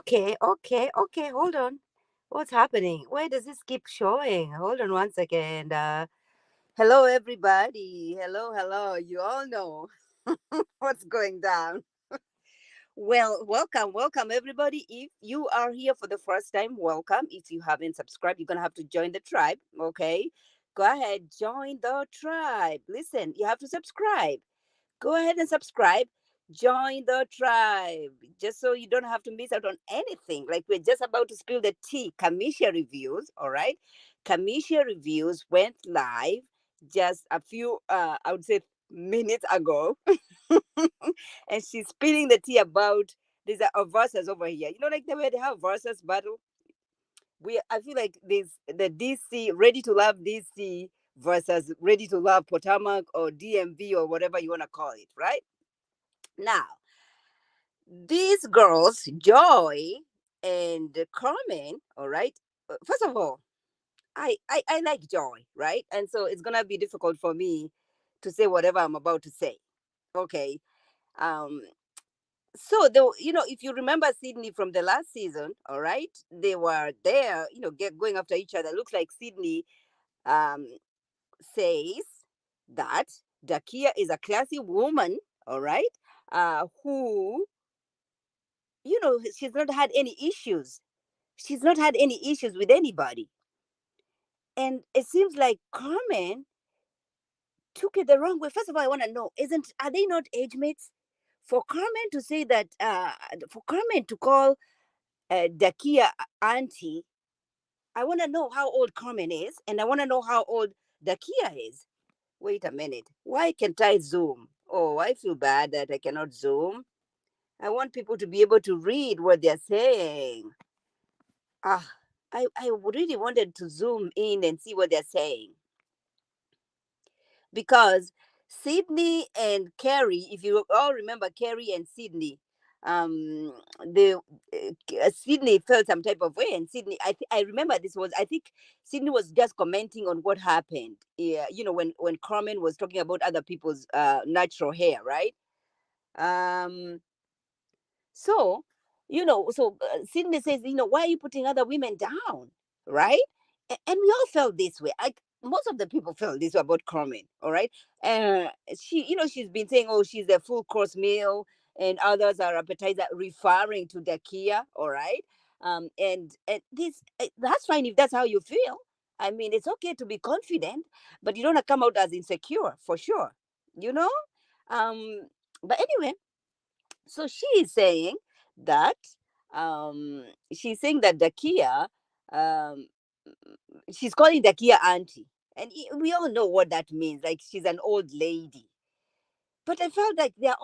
Okay. Hold on. What's happening? Why does this keep showing? Hold on one second. Hello, everybody. Hello. You all know what's going down. Well, welcome, everybody. If you are here for the first time, welcome. If you haven't subscribed, you're gonna have to join the tribe. Okay, go ahead, join the tribe. Listen, you have to subscribe. Go ahead and subscribe. Join the tribe just so you don't have to miss out on anything. Like we're just about to spill the tea. Kamisha reviews, all right? Kamisha reviews went live just a few, I would say, minutes ago, and she's spilling the tea about these are verses over here. You know, like the way they have versus battle. I feel like this the DC Ready to Love DC versus Ready to Love Potomac or DMV or whatever you want to call it, right? Now, these girls, Joy and Carmen, all right. First of all, I like Joy, right? And so it's gonna be difficult for me to say whatever I'm about to say. Okay. Um. So if you remember Sydney from the last season, all right, they were there, going after each other. Looks like Sydney um says that Dakia is a classy woman, all right, who she's not had any issues. She's not had any issues with anybody. And it seems like Carmen took it the wrong way. First of all, I want to know, isn't are they not age mates? For Carmen to say that, for Carmen to call Dakia auntie, I want to know how old Carmen is, and I want to know how old Dakia is. Wait a minute. Why can't I zoom? Oh, I feel bad that I cannot zoom. I want people to be able to read what they're saying. Ah, I really wanted to zoom in and see what they're saying because Sydney and Carrie, if you all remember Carrie and Sydney, the Sydney felt some type of way, and Sydney, I remember this was, I think Sydney was just commenting on what happened. Yeah, when Carmen was talking about other people's natural hair, right? Um, So, Sydney says, why are you putting other women down? Right? And we all felt this way. Most of the people felt this way about Carmen. All right. She's been saying, oh, she's a full course meal and others are appetizer, referring to Dakia. All right. And this, that's fine if that's how you feel. I mean, it's okay to be confident, but you don't come out as insecure for sure, you know? Um, but anyway, so that she's saying that Dakia, um she's calling Dakia auntie, and we all know what that means, like she's an old lady. But I felt like they're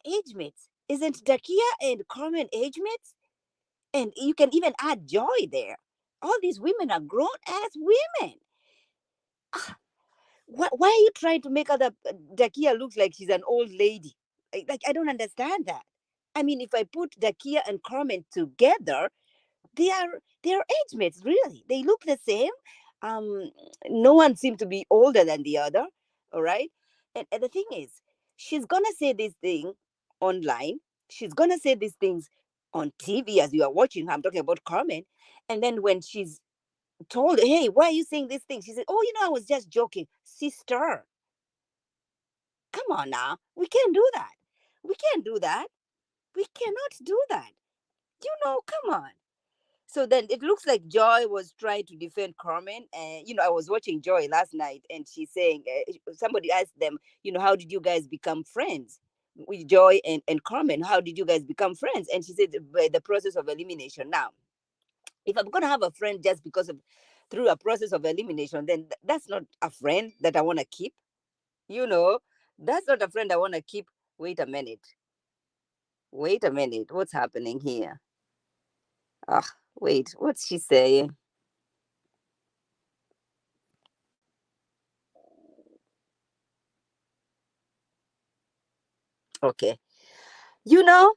age mates. Isn't Dakia and Carmen age mates? And you can even add Joy there. All these women are grown ass women. Why are you trying to make other Dakia looks like she's an old lady? Like, I don't understand that. I mean, if I put Dakia and Carmen together, they are age mates. Really, they look the same. Um, no one seemed to be older than the other. All right, and the thing is, she's gonna say this thing online. She's gonna say these things on TV as you are watching her. I'm talking about Carmen, and then when she's told, "Hey, why are you saying this thing?" She said, "Oh, I was just joking, sister. Come on now, we can't do that. We can't do that. We cannot do that. Come on." So then it looks like Joy was trying to defend Carmen. And, I was watching Joy last night and she's saying, somebody asked them, how did you guys become friends with Joy and Carmen? How did you guys become friends? And she said, by the process of elimination. Now, if I'm going to have a friend just because of through a process of elimination, then that's not a friend that I want to keep. You know, that's not a friend I want to keep. Wait a minute. Wait a minute. What's happening here? Ah, Wait, what's she saying? Okay. You know,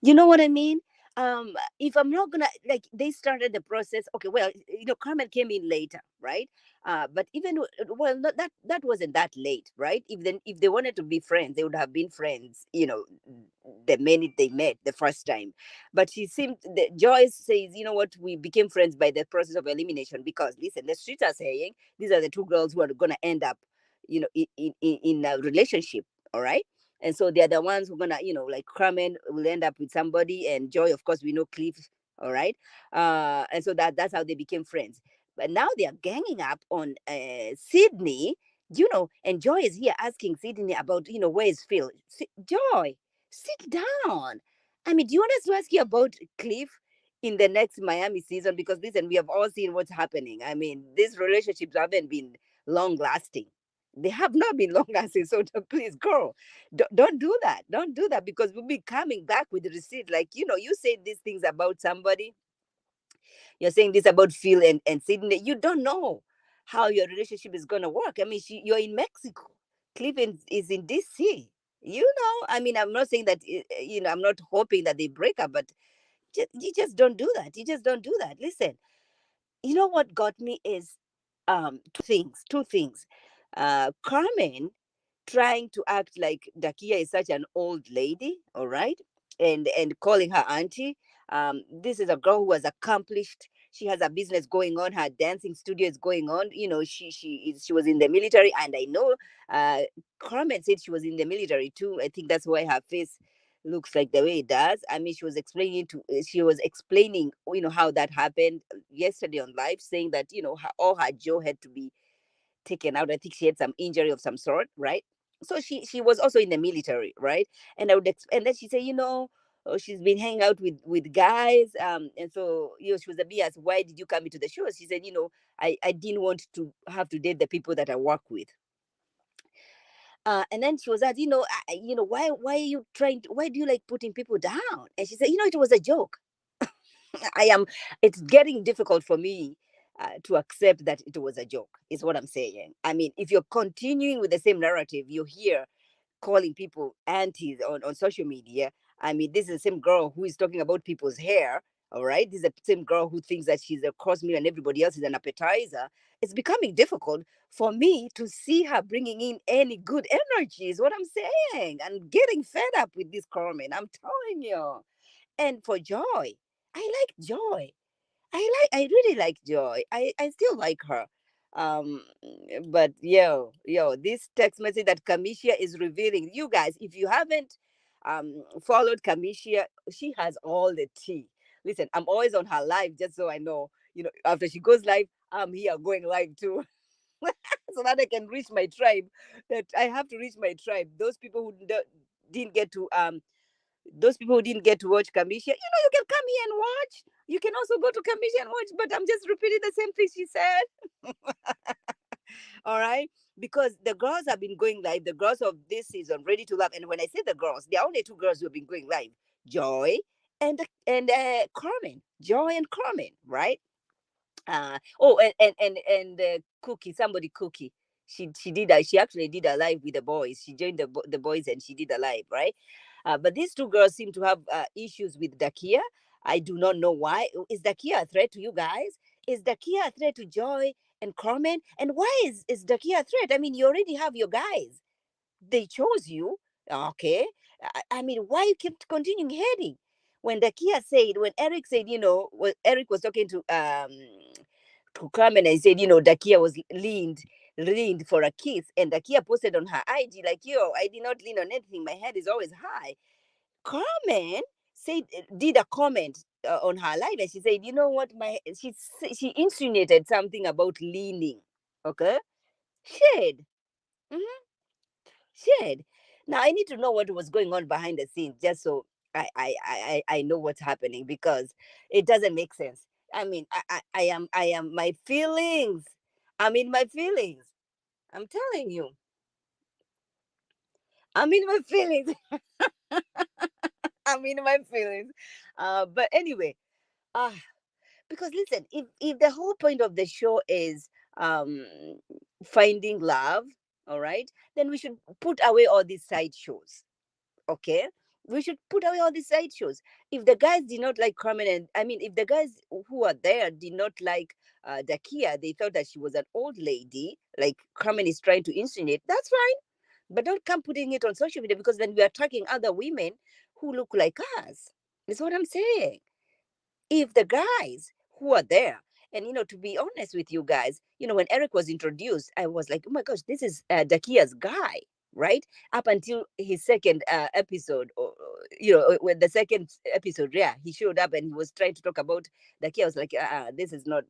you know what I mean? If I'm not gonna, like, they started the process. Okay, well, Carmen came in later, right? But even well, not that wasn't that late, right? If they wanted to be friends, they would have been friends, the minute they met the first time. But she seemed, Joyce says, you know what, we became friends by the process of elimination, because listen, the streets are saying these are the two girls who are gonna end up, in a relationship, all right? And so they're the ones who are gonna, like Carmen will end up with somebody, and Joy, of course, we know Cliff, all right. And so that's how they became friends. But now they are ganging up on Sydney, and Joy is here asking Sydney about, where is Phil. Joy, sit down. I mean, do you want us to ask you about Cliff in the next Miami season? Because listen, we have all seen what's happening. I mean, these relationships haven't been long lasting. They have not been long lasting. So please, girl, don't do that. Don't do that, because we'll be coming back with the receipt. Like, you say these things about somebody. You're saying this about Phil and Sydney. You don't know how your relationship is going to work. I mean, you're in Mexico. Cleveland is in DC. I mean, I'm not saying that, I'm not hoping that they break up, but you just don't do that. You just don't do that. Listen, what got me is two things. Carmen trying to act like Dakia is such an old lady, all right, and calling her auntie. This is a girl who was accomplished. She has a business going on. Her dancing studio is going on. She was in the military, and I know uh, Carmen said she was in the military too. I think that's why her face looks like the way it does. I mean, she was explaining, how that happened yesterday on live, saying that all her jaw had to be taken out. I think she had some injury of some sort, right? So she was also in the military, right? And then she said, she's been hanging out with guys, and so she was a bit asked, why did you come into the show? She said, I didn't want to have to date the people that I work with. And then she was asked, why are you why do you like putting people down? And she said, it was a joke. I am. It's getting difficult for me to accept that it was a joke. Is what I'm saying. I mean, if you're continuing with the same narrative, you're here calling people aunties on social media. I mean, this is the same girl who is talking about people's hair. All right, this is the same girl who thinks that she's a course meal and everybody else is an appetizer. It's becoming difficult for me to see her bringing in any good energy. Is what I'm saying. I'm getting fed up with this Carmen. I'm telling you. And for Joy, I like Joy. I really like Joy. I still like her. Um, but this text message that Kamisha is revealing, you guys, if you haven't followed Kamisha, she has all the tea. Listen, I'm always on her live just so I know, after she goes live, I'm here going live too. So that I can reach my tribe. That I have to reach my tribe. Didn't get to those people who didn't get to watch Kamisha, you can come here and watch. You can also go to Kamisha and watch, but I'm just repeating the same thing she said. All right. Because the girls have been going live, the girls of this season, Ready to Love. And when I say the girls, there are only two girls who have been going live: Joy and Carmen. Joy and Carmen, right? Oh, and Cookie, somebody Cookie. She actually did a live with the boys. She joined the boys and she did a live, right? But these two girls seem to have issues with Dakia. I do not know why. Is Dakia a threat to you guys? Is Dakia a threat to Joy and Carmen? And why is Dakia a threat? I mean, you already have your guys. They chose you. Okay. I mean, why you keep continuing heading? When Eric said, when Eric was talking to Carmen and said, Dakia was leaned for a kiss, and Dakia posted on her IG like, yo, I did not lean on anything. My head is always high. Carmen did a comment on her live, and she said, you know what, she insinuated something about leaning. Okay, shade. Mhm. Shared. Now I need to know what was going on behind the scenes, just so I know what's happening, because it doesn't make sense. I mean, I am my feelings. I'm in my feelings. I'm telling you, I'm in my feelings. I'm in my feelings. But anyway, ah. Because listen, if the whole point of the show is um finding love, all right, then we should put away all these side shows. Okay, we should put away all these side shows. If the guys did not like Carmen, and I mean, if the guys who are there did not like Dakia, they thought that she was an old lady, like Carmen is trying to insinuate, that's fine. But don't come putting it on social media, because then we are tracking other women who look like us. Is what I'm saying. If the guys who are there, and to be honest with you guys, when Eric was introduced, I was like, oh my gosh, this is Dakia's guy, right? Up until his second episode, or when the second episode, yeah, he showed up and he was trying to talk about Dakia. I was like, this is not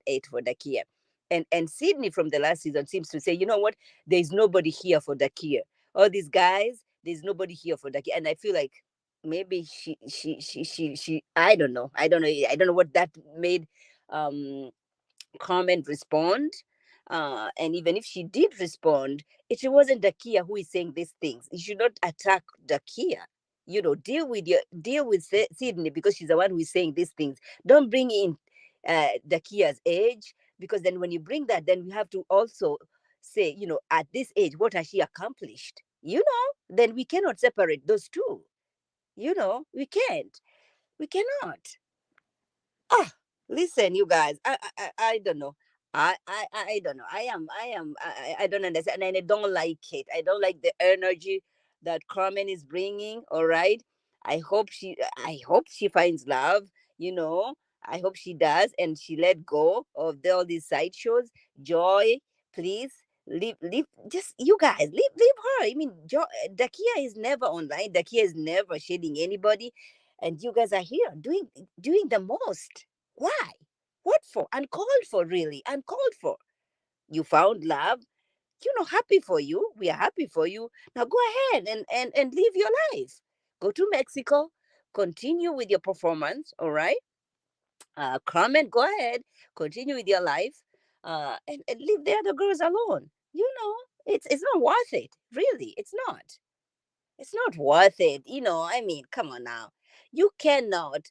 it for Dakia. And Sydney from the last season seems to say, you know what, there's nobody here for Dakia. All these guys, there's nobody here for Dakia. And I feel like maybe she I don't know what that made um comment respond. And even if she did respond, it wasn't Dakia who is saying these things. You should not attack Dakia. Deal with Sydney, because she's the one who is saying these things. Don't bring in Dakia's age, because then when you bring that, then we have to also say, at this age, what has she accomplished? Then we cannot separate those two. We can't. We cannot. Ah, listen, you guys. I don't know. I don't know. I don't understand, and I don't like it. I don't like the energy that Carmen is bringing. All right. I hope she finds love. You know. I hope she does, and she let go of all these sideshows. Joy, please leave. Just you guys leave her. I mean, Dakia is never online. Dakia is never shading anybody, and you guys are here doing the most. Why? What for? Uncalled for, really. Uncalled for. You found love. Happy for you. We are happy for you. Now go ahead and live your life. Go to Mexico. Continue with your performance. All right. Comment. Go ahead. Continue with your life. And leave the other girls alone. It's not worth it. Really, it's not. It's not worth it. I mean, come on now. You cannot.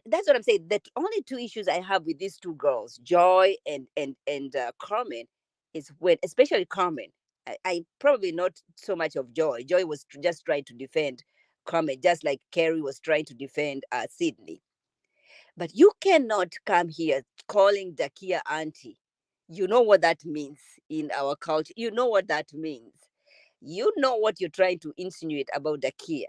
That's what I'm saying. The only two issues I have with these two girls, Joy and Carmen, is when, especially Carmen. I probably not so much of Joy. Joy was just trying to defend Carmen, just like Carrie was trying to defend Sydney. But you cannot come here calling Dakia auntie. You know what that means in our culture. You know what that means. You know what you're trying to insinuate about Dakia.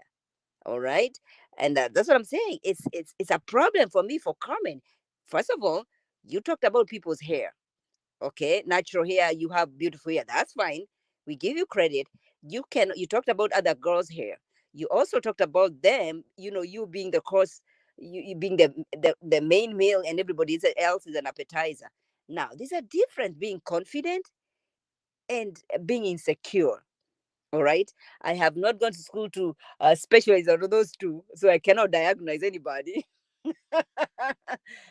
All right. And that's what I'm saying. It's a problem for me, for Carmen. First of all, you talked about people's hair. Okay, natural hair, you have beautiful hair, that's fine. We give you credit. You talked about other girls' hair. You also talked about them, you being the course, you being the main meal, and everybody else is an appetizer. Now these are different, being confident and being insecure. All right. I have not gone to school to specialize on those two, so I cannot diagnose anybody.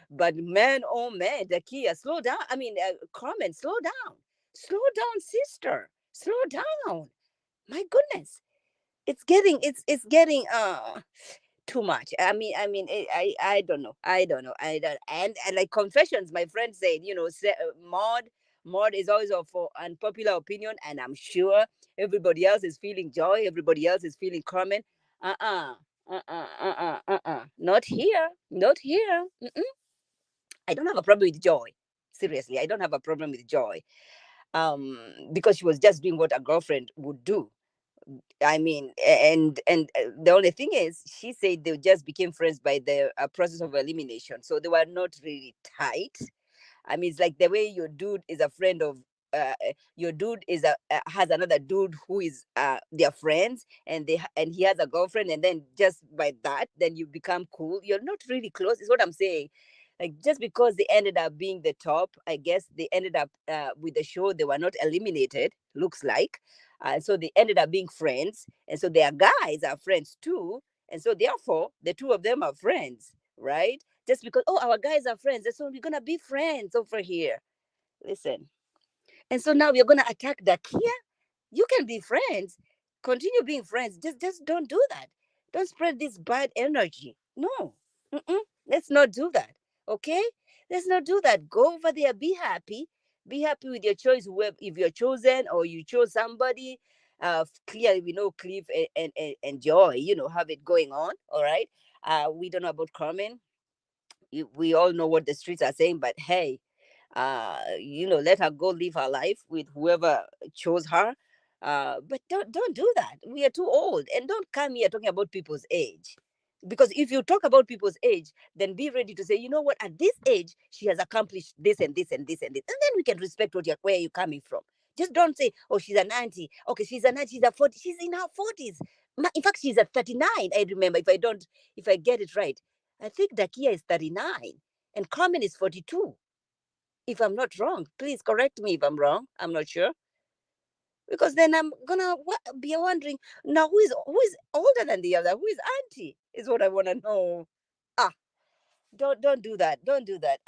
But man, oh man, Dakia, slow down. I mean, Carmen, slow down. Slow down, sister. Slow down. My goodness. It's getting too much. I mean, I don't know. I don't know. I don't. And like confessions, my friend said, Maud is always of for unpopular opinion, and I'm sure everybody else is feeling Joy. Everybody else is feeling Carmen. Not here. Not here. I don't have a problem with Joy. Seriously, I don't have a problem with Joy. Because she was just doing what a girlfriend would do. I mean, and the only thing is, she said they just became friends by the process of elimination, so they were not really tight. I mean, it's like the way your dude is a friend of your dude is a has another dude who is their friends, and he has a girlfriend, and then just by that, then you become cool. You're not really close. Is what I'm saying. Like, just because they ended up being the top, I guess they ended up with the show. They were not eliminated. Looks like, so they ended up being friends, and so their guys are friends too, and so therefore the two of them are friends, right? Just because, oh, our guys are friends, and so we're gonna be friends over here. Listen, and so now we're gonna attack Dakia. You can be friends, continue being friends. Just don't do that. Don't spread this bad energy. No. Mm-mm. Let's not do that. Okay. Let's not do that. Go over there, be happy. Be happy with your choice. Whoever, if you're chosen or you chose somebody, clearly we know Cliff and Joy, have it going on. All right. We don't know about Carmen. We all know what the streets are saying, but hey, let her go live her life with whoever chose her. But don't do that. We are too old, and don't come here talking about people's age. Because if you talk about people's age, then be ready to say, you know what, at this age, she has accomplished this and this and this and this. And then we can respect where you're coming from. Just don't say, oh, she's an auntie. Okay, she's an auntie, she's a 40, she's in her 40s. In fact, she's at 39, I remember, if I get it right. I think Dakia is 39 and Carmen is 42. If I'm not wrong, please correct me if I'm wrong. I'm not sure. Because then I'm gonna be wondering now who is older than the other? Who is auntie? Is what I wanna know. Ah, don't do that. Don't do that.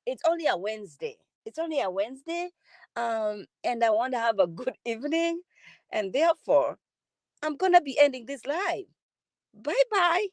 It's only a Wednesday. It's only a Wednesday. And I want to have a good evening. And therefore, I'm gonna be ending this live. Bye bye.